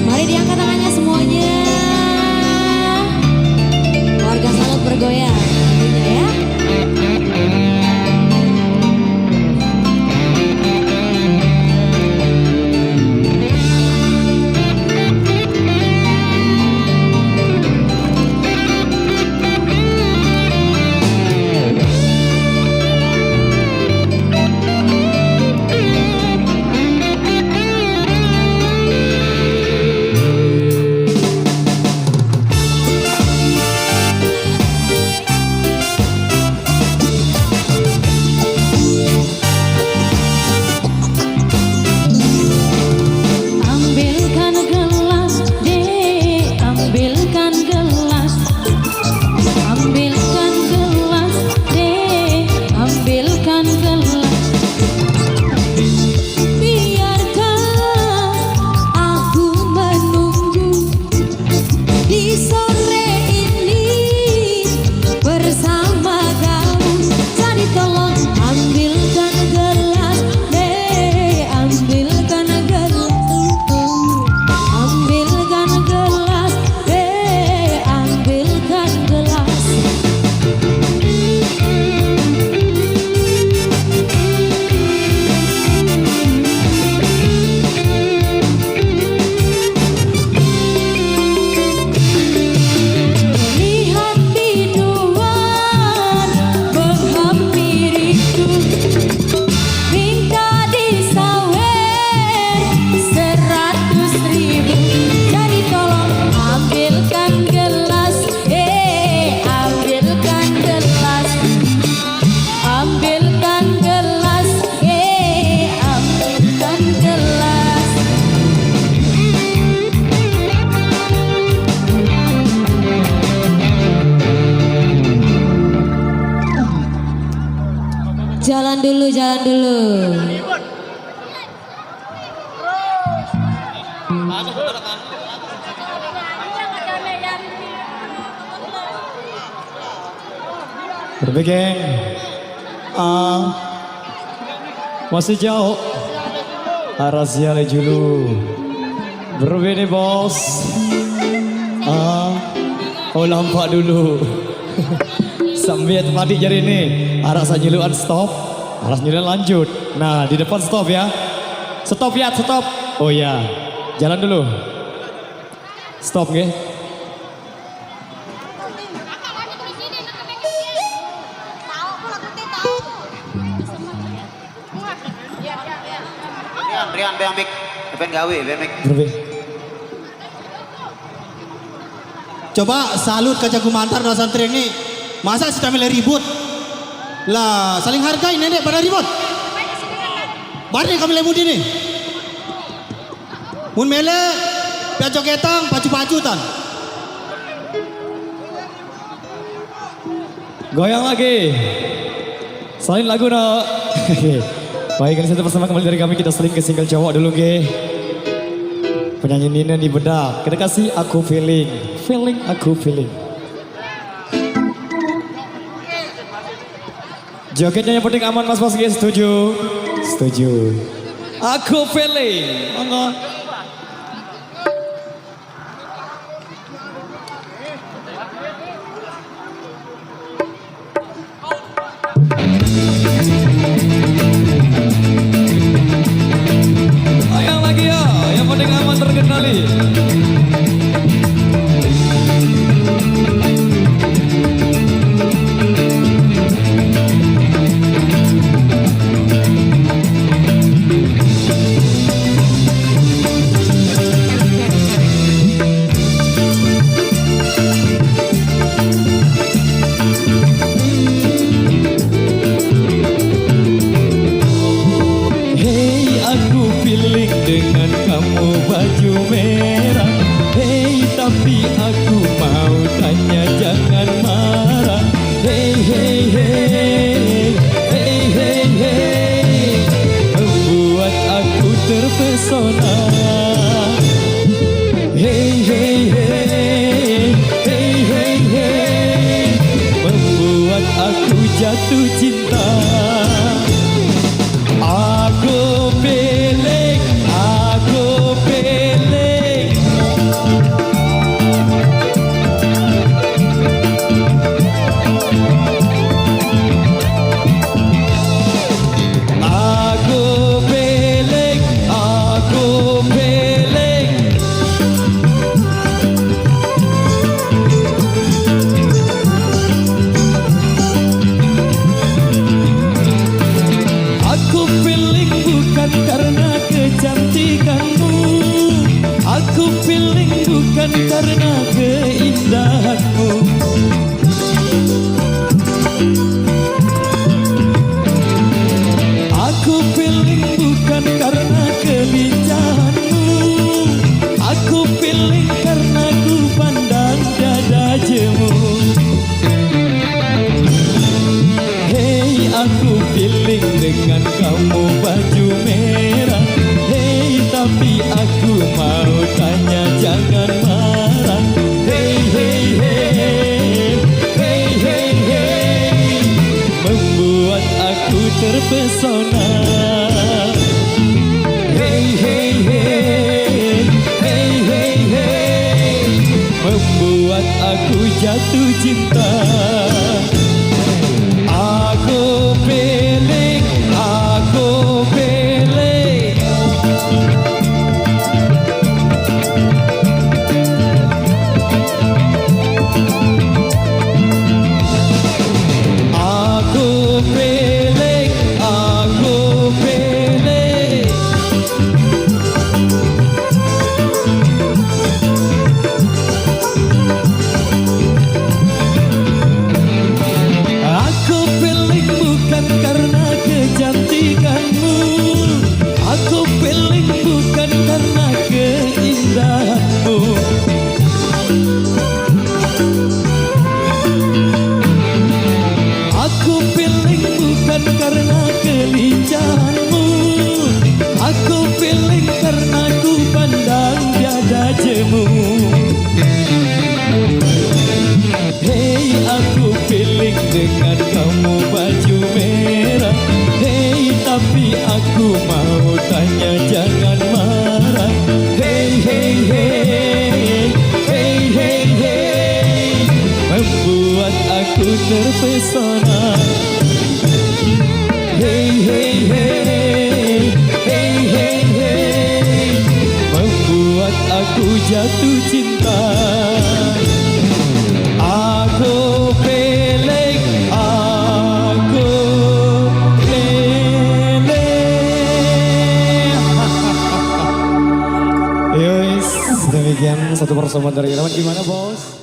Mari diangkat tangannya semuanya. Warga Salut bergoyang tentunya ya. Jalan dulu, jalan dulu. Berbagai masih jauh rahasia julu berbeda bos. Oh lampak dulu sambil tempat jari ini arah sanyiluan stop, arah sanyiluan lanjut. Nah di depan stop ya, stop ya, stop. Oh ya, jalan dulu, stop ya. Rian, beamik, ben gawe, beamik. Coba salut ke Jago Mantar dan santri ini. Masa sudah mulai ribut? Lah saling hargai nenek pada ribut. Bari kami lemut ini. Mun mele, pia jogetang, pacu-pacutan. Goyang lagi. Selain lagu no. Baik, ini satu bersama kembali dari kami, kita seling ke single cowok dulu ge. Penyanyi Nina di bedak. Kita kasih aku feeling, aku feeling. Jogetnya yang penting aman mas-mas guys, setuju? Setuju. Aku feeling. Monggo. Ayo lagi ya, yang penting aman terkendali. Dengan kamu baju merah. Hey tapi aku mau tanya jangan marah. Hey hey hey, hey hey hey, membuat aku terpesona. Hey hey hey, hey hey hey, membuat aku jatuh cinta. Aku pilih tapi aku mau tanya jangan marah. Hey hey hey, hey hey hey, membuat aku terpesona. Hey hey hey, hey hey hey, membuat aku jatuh cinta. Aku pilih, aku pilih. Aku pilih, aku pilih. Aku pilih bukan karena kecantikanmu, aku pilih bukan karena keindahanmu. Aku pilih bukan karena kelincahanmu, aku pilih karena ku pandang tiada jemu. Hey, aku pilih dengan kamu baju merah. Hey, tapi aku mau tanya jangan marah. Hey, hey, hey, hey, hey, hey, membuat aku terpesona. Hey, hey, hey, hey, hey, hey, membuat aku jatuh cinta. Aku pilih, aku pilih. Yowis, demikian satu persembahan dari Irawan. Gimana bos?